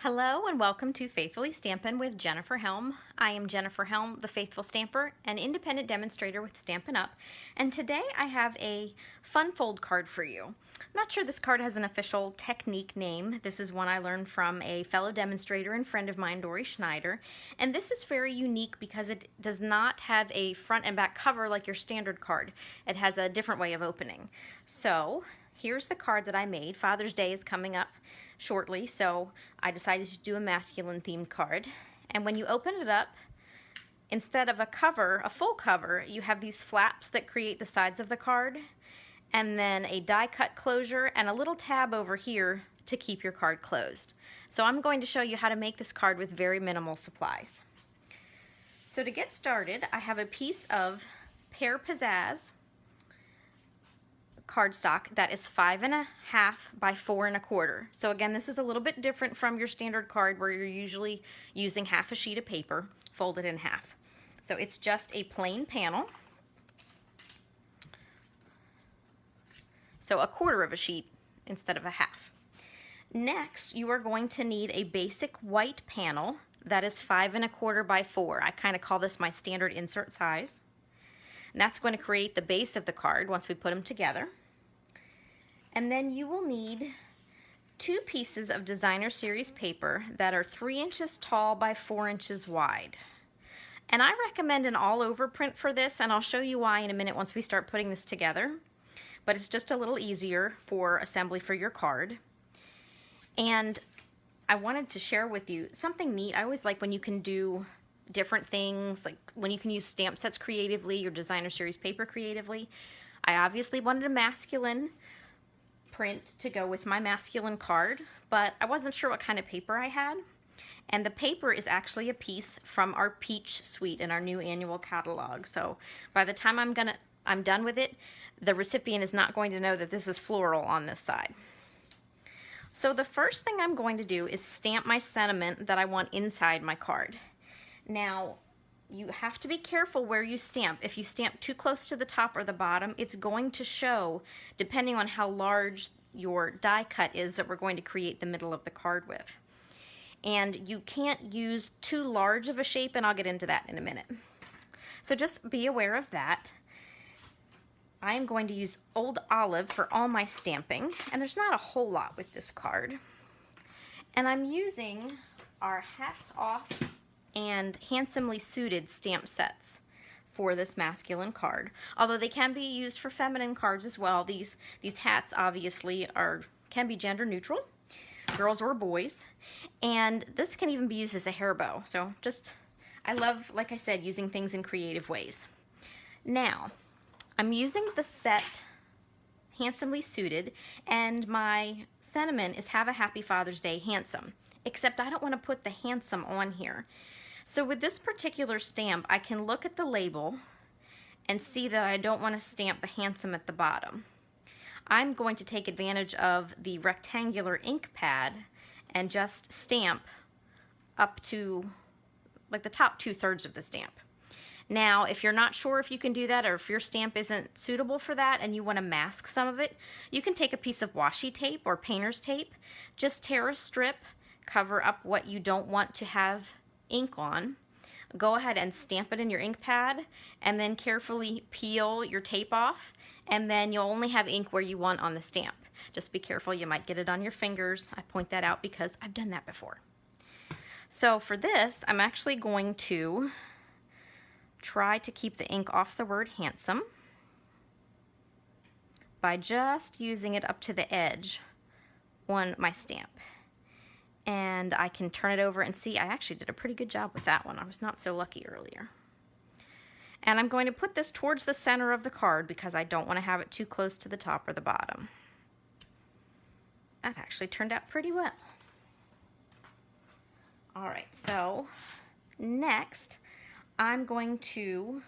Hello and welcome to Faithfully Stampin' with Jennifer Helm. I am Jennifer Helm, the Faithful Stamper, an independent demonstrator with Stampin' Up! And today I have a fun fold card for you. I'm not sure this card has an official technique name. This is one I learned from a fellow demonstrator and friend of mine, Dory Schneider. And this is very unique because it does not have a front and back cover like your standard card. It has a different way of opening. So here's the card that I made. Father's Day is coming up shortly, so I decided to do a masculine themed card. And when you open it up, instead of a cover, a full cover, you have these flaps that create the sides of the card, and then a die cut closure and a little tab over here to keep your card closed. So I'm going to show you how to make this card with very minimal supplies. So to get started, I have a piece of Pear Pizzazz cardstock that is 5.5 by 4.25. So again, this is a little bit different from your standard card where you're usually using half a sheet of paper folded in half. So it's just a plain panel. So 1/4 of a sheet instead of a half. Next, you are going to need a basic white panel that is 5.25 by 4. I kind of call this my standard insert size. And that's going to create the base of the card once we put them together. And then you will need 2 pieces of designer series paper that are 3 inches tall by 4 inches wide. And I recommend an all over print for this, and I'll show you why in a minute once we start putting this together. But it's just a little easier for assembly for your card. And I wanted to share with you something neat. I always like when you can do different things, like when you can use stamp sets creatively, your designer series paper creatively. I obviously wanted a masculine print to go with my masculine card, but I wasn't sure what kind of paper I had. And the paper is actually a piece from our Peach Suite in our new annual catalog. So by the time I'm done with it, the recipient is not going to know that this is floral on this side. So the first thing I'm going to do is stamp my sentiment that I want inside my card. Now, you have to be careful where you stamp. If you stamp too close to the top or the bottom, it's going to show, depending on how large your die cut is that we're going to create the middle of the card with. And you can't use too large of a shape, and I'll get into that in a minute. So just be aware of that. I am going to use Old Olive for all my stamping, and there's not a whole lot with this card. And I'm using our Hats Off and Handsomely Suited stamp sets for this masculine card. Although they can be used for feminine cards as well. These hats obviously can be gender neutral, girls or boys. And this can even be used as a hair bow. So I love, like I said, using things in creative ways. Now, I'm using the set Handsomely Suited, and my sentiment is Have a Happy Father's Day, Handsome. Except I don't want to put the handsome on here. So with this particular stamp, I can look at the label and see that I don't want to stamp the handsome at the bottom. I'm going to take advantage of the rectangular ink pad and just stamp up to like the top 2/3 of the stamp. Now, if you're not sure if you can do that, or if your stamp isn't suitable for that and you want to mask some of it, you can take a piece of washi tape or painter's tape, just tear a strip, cover up what you don't want to have ink on, go ahead and stamp it in your ink pad, and then carefully peel your tape off, and then you'll only have ink where you want on the stamp. Just be careful, you might get it on your fingers. I point that out because I've done that before. So for this, I'm actually going to try to keep the ink off the word handsome by just using it up to the edge on my stamp. And I can turn it over and see I actually did a pretty good job with that one. I was not so lucky earlier. And I'm going to put this towards the center of the card because I don't want to have it too close to the top or the bottom. That actually turned out pretty well. All right, so next I'm going to,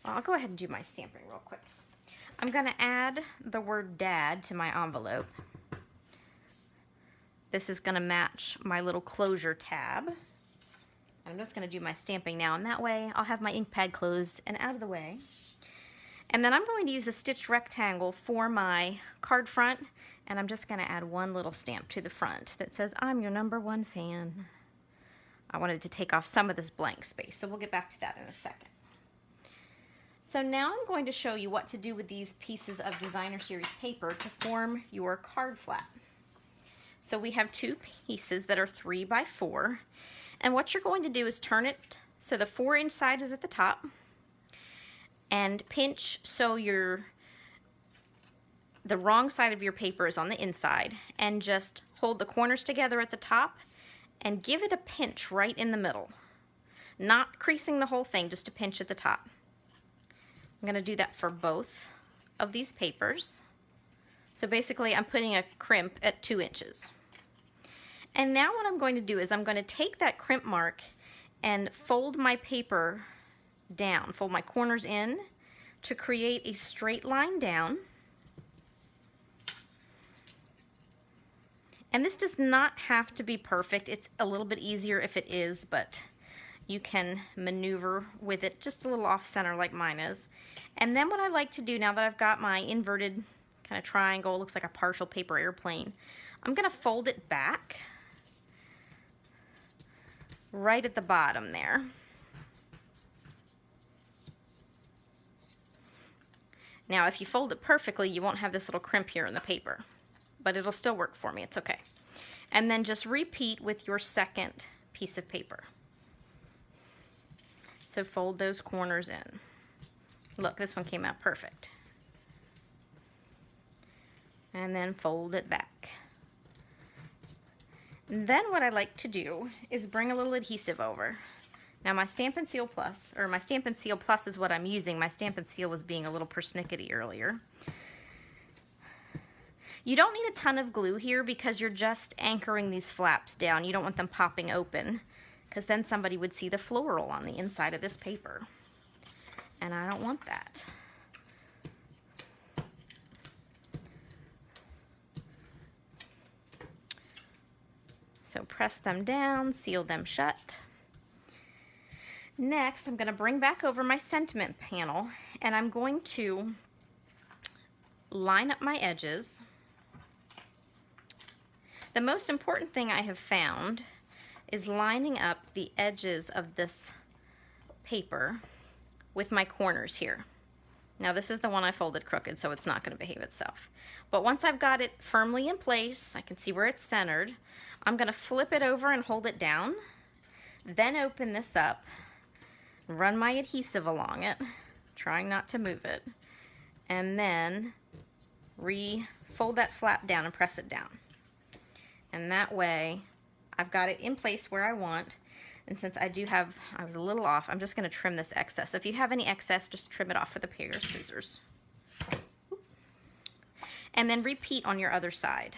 well, I'll go ahead and do my stamping real quick. I'm going to add the word Dad to my envelope. This is going to match my little closure tab. I'm just going to do my stamping now, and that way I'll have my ink pad closed and out of the way. And then I'm going to use a stitch rectangle for my card front, and I'm just going to add one little stamp to the front that says, "I'm your #1 fan." I wanted to take off some of this blank space, so we'll get back to that in a second. So now I'm going to show you what to do with these pieces of Designer Series paper to form your card flap. So we have two pieces that are 3 by 4, and what you're going to do is turn it so the 4-inch side is at the top, and pinch so the wrong side of your paper is on the inside, and just hold the corners together at the top and give it a pinch right in the middle. Not creasing the whole thing, just a pinch at the top. I'm going to do that for both of these papers. So basically I'm putting a crimp at 2 inches. And now what I'm going to do is I'm going to take that crimp mark and fold my paper down, fold my corners in to create a straight line down. And this does not have to be perfect. It's a little bit easier if it is, but you can maneuver with it just a little off center like mine is. And then what I like to do now that I've got my inverted kind of triangle, looks like a partial paper airplane, I'm going to fold it back right at the bottom there. Now if you fold it perfectly, you won't have this little crimp here in the paper, but it'll still work for me, it's okay. And then just repeat with your second piece of paper. So fold those corners in. Look, this one came out perfect. And then fold it back. And then what I like to do is bring a little adhesive over. Now my Stampin' Seal Plus, or my Stampin' Seal Plus is what I'm using. My Stampin' Seal was being a little persnickety earlier. You don't need a ton of glue here because you're just anchoring these flaps down. You don't want them popping open, because then somebody would see the floral on the inside of this paper. And I don't want that. So press them down, seal them shut. Next, I'm going to bring back over my sentiment panel, and I'm going to line up my edges. The most important thing I have found is lining up the edges of this paper with my corners here. Now this is the one I folded crooked, so it's not going to behave itself. But once I've got it firmly in place, I can see where it's centered, I'm going to flip it over and hold it down, then open this up, run my adhesive along it, trying not to move it, and then fold that flap down and press it down. And that way I've got it in place where I want. And since I was a little off, I'm just going to trim this excess. If you have any excess, just trim it off with a pair of scissors. And then repeat on your other side.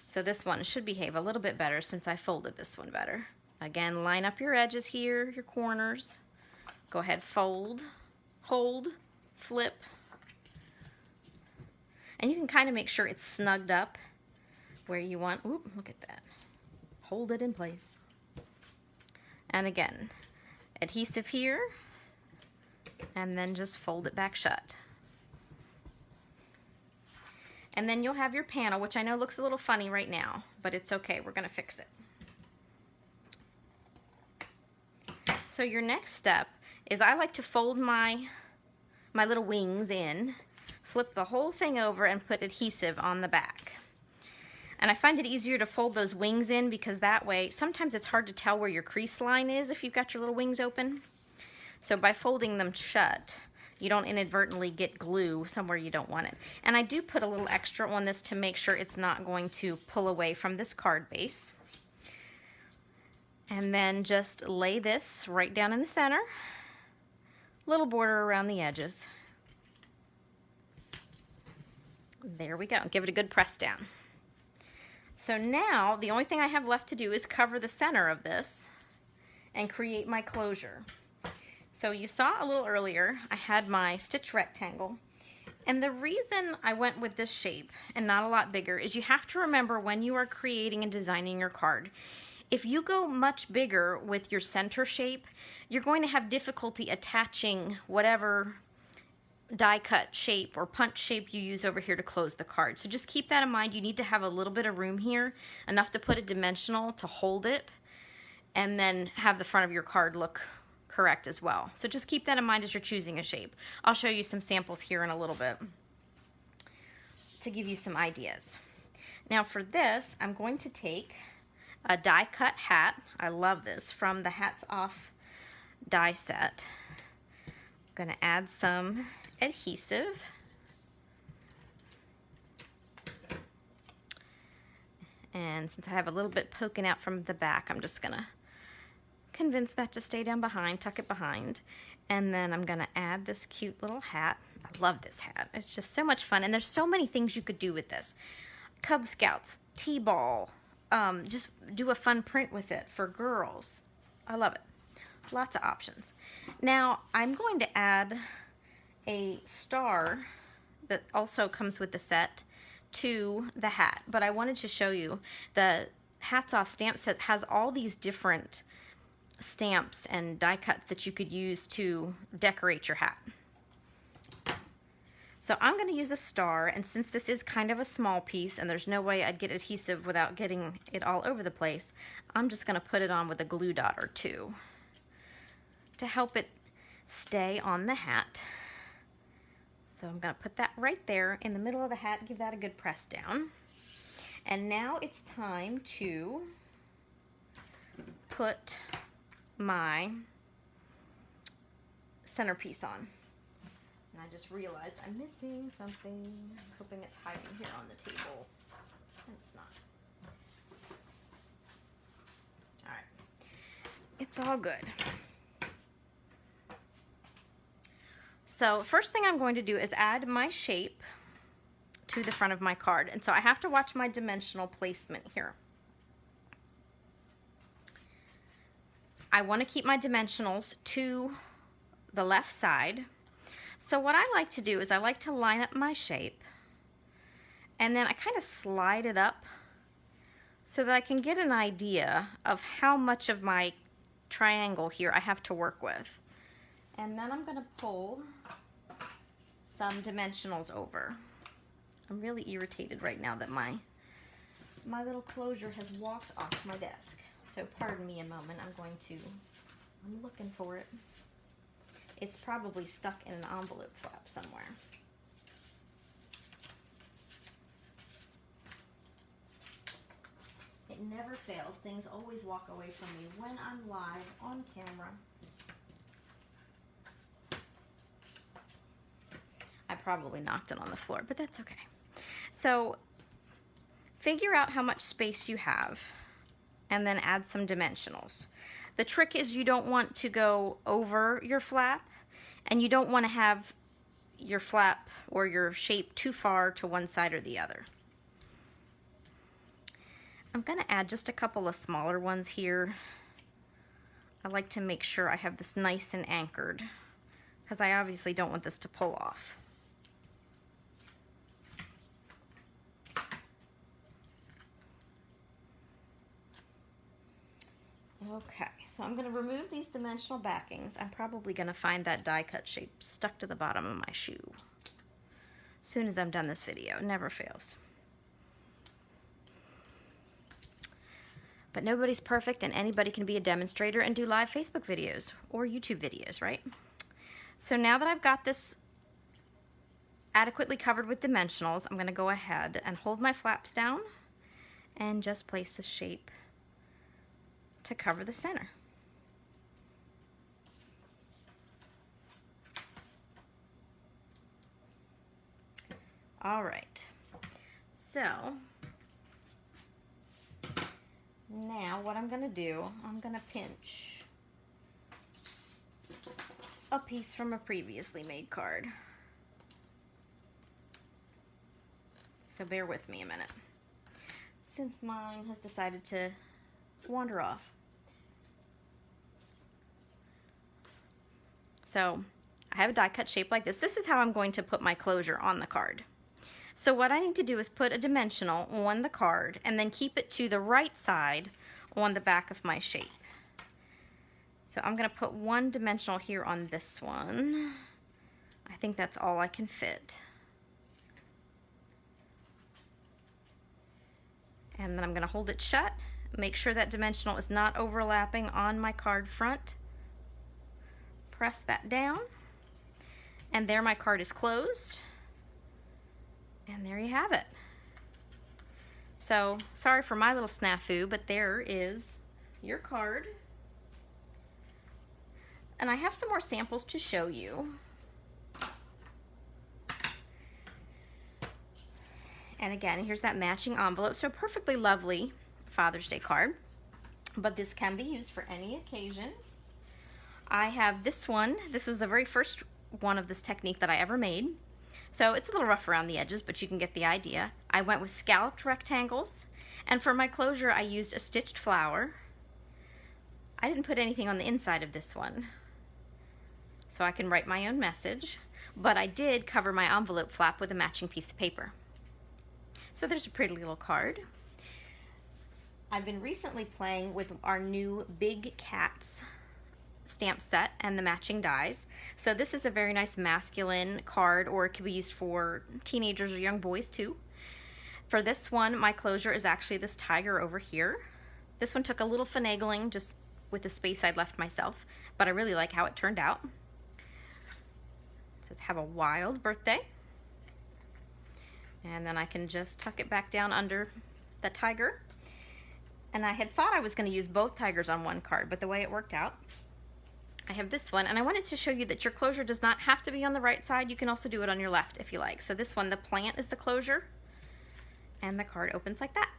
So this one should behave a little bit better since I folded this one better. Again, line up your edges here, your corners. Go ahead, fold, hold, flip. And you can kind of make sure it's snugged up where you want. Oop, look at that. Hold it in place. And again, adhesive here, and then just fold it back shut. And then you'll have your panel, which I know looks a little funny right now, but it's okay, we're gonna fix it. So your next step is I like to fold my little wings in, flip the whole thing over, and put adhesive on the back. And I find it easier to fold those wings in because that way, sometimes it's hard to tell where your crease line is if you've got your little wings open. So by folding them shut, you don't inadvertently get glue somewhere you don't want it. And I do put a little extra on this to make sure it's not going to pull away from this card base. And then just lay this right down in the center, little border around the edges. There we go. Give it a good press down. So now the only thing I have left to do is cover the center of this and create my closure. So you saw a little earlier I had my stitch rectangle, and the reason I went with this shape and not a lot bigger is you have to remember when you are creating and designing your card, if you go much bigger with your center shape, you're going to have difficulty attaching whatever die cut shape or punch shape you use over here to close the card. So just keep that in mind. You need to have a little bit of room here, enough to put a dimensional to hold it, and then have the front of your card look correct as well. So just keep that in mind as you're choosing a shape. I'll show you some samples here in a little bit to give you some ideas. Now for this, I'm going to take a die cut hat. I love this, from the Hats Off die set. I'm going to add some adhesive. And since I have a little bit poking out from the back, I'm just going to convince that to stay down behind, tuck it behind. And then I'm going to add this cute little hat. I love this hat. It's just so much fun. And there's so many things you could do with this. Cub Scouts, T-ball, just do a fun print with it for girls. I love it. Lots of options. Now I'm going to add a star that also comes with the set to the hat, but I wanted to show you the Hats Off stamp set has all these different stamps and die cuts that you could use to decorate your hat. So I'm going to use a star, and since this is kind of a small piece and there's no way I'd get adhesive without getting it all over the place, I'm just going to put it on with a glue dot or two to help it stay on the hat. So I'm going to put that right there in the middle of the hat, give that a good press down. And now it's time to put my centerpiece on. And I just realized I'm missing something. I'm hoping it's hiding here on the table. It's not. All right. It's all good. So first thing I'm going to do is add my shape to the front of my card. And so I have to watch my dimensional placement here. I want to keep my dimensionals to the left side. So what I like to do is I like to line up my shape, and then I kind of slide it up so that I can get an idea of how much of my triangle here I have to work with. And then I'm going to pull some dimensionals over. I'm really irritated right now that my little closure has walked off my desk. So pardon me a moment. I'm looking for it. It's probably stuck in an envelope flap somewhere. It never fails. Things always walk away from me when I'm live on camera. I probably knocked it on the floor, but that's okay. So figure out how much space you have and then add some dimensionals. The trick is you don't want to go over your flap, and you don't want to have your flap or your shape too far to one side or the other. I'm going to add just a couple of smaller ones here. I like to make sure I have this nice and anchored, because I obviously don't want this to pull off. Okay, so I'm going to remove these dimensional backings. I'm probably going to find that die cut shape stuck to the bottom of my shoe as soon as I'm done this video. It never fails. But nobody's perfect, and anybody can be a demonstrator and do live Facebook videos or YouTube videos, right? So now that I've got this adequately covered with dimensionals, I'm going to go ahead and hold my flaps down and just place the shape to cover the center. All right, so now what I'm going to do, I'm going to pinch a piece from a previously made card. So bear with me a minute, since mine has decided to wander off. So I have a die cut shape like this. This is how I'm going to put my closure on the card. So what I need to do is put a dimensional on the card and then keep it to the right side on the back of my shape. So I'm going to put one dimensional here on this one. I think that's all I can fit. And then I'm going to hold it shut. Make sure that dimensional is not overlapping on my card front. Press that down. And there my card is closed. And there you have it. So, sorry for my little snafu, but there is your card. And I have some more samples to show you. And again, here's that matching envelope. So perfectly lovely Father's Day card. But this can be used for any occasion. I have this one. This was the very first one of this technique that I ever made. So it's a little rough around the edges, but you can get the idea. I went with scalloped rectangles. And for my closure, I used a stitched flower. I didn't put anything on the inside of this one, so I can write my own message. But I did cover my envelope flap with a matching piece of paper. So there's a pretty little card. I've been recently playing with our new Big Cats stamp set and the matching dies. So this is a very nice masculine card, or it could be used for teenagers or young boys too. For this one, my closure is actually this tiger over here. This one took a little finagling just with the space I'd left myself, but I really like how it turned out. It says, "Have a wild birthday." And then I can just tuck it back down under the tiger. And I had thought I was going to use both tigers on one card, but the way it worked out, I have this one. And I wanted to show you that your closure does not have to be on the right side. You can also do it on your left if you like. So this one, the plant is the closure, and the card opens like that.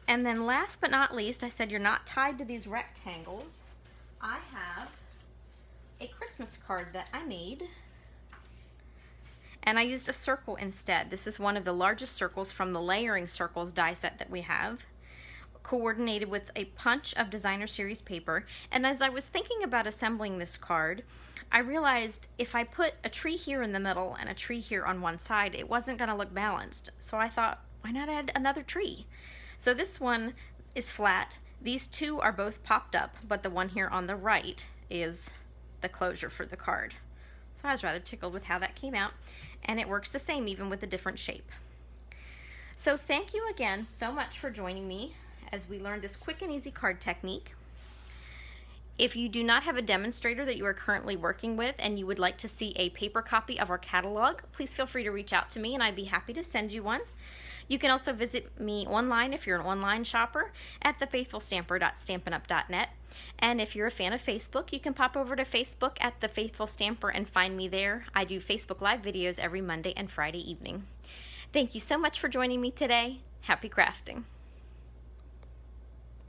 And then last but not least, I said you're not tied to these rectangles. I have a Christmas card that I made. And I used a circle instead. This is one of the largest circles from the Layering Circles die set that we have, coordinated with a punch of Designer Series paper. And as I was thinking about assembling this card, I realized if I put a tree here in the middle and a tree here on one side, it wasn't going to look balanced. So I thought, why not add another tree? So this one is flat. These two are both popped up, but the one here on the right is the closure for the card. So I was rather tickled with how that came out, and it works the same even with a different shape. So thank you again so much for joining me as we learned this quick and easy card technique. If you do not have a demonstrator that you are currently working with and you would like to see a paper copy of our catalog, please feel free to reach out to me and I'd be happy to send you one. You can also visit me online if you're an online shopper at thefaithfulstamper.stampinup.net. And if you're a fan of Facebook, you can pop over to Facebook at The Faithful Stamper and find me there. I do Facebook Live videos every Monday and Friday evening. Thank you so much for joining me today. Happy crafting.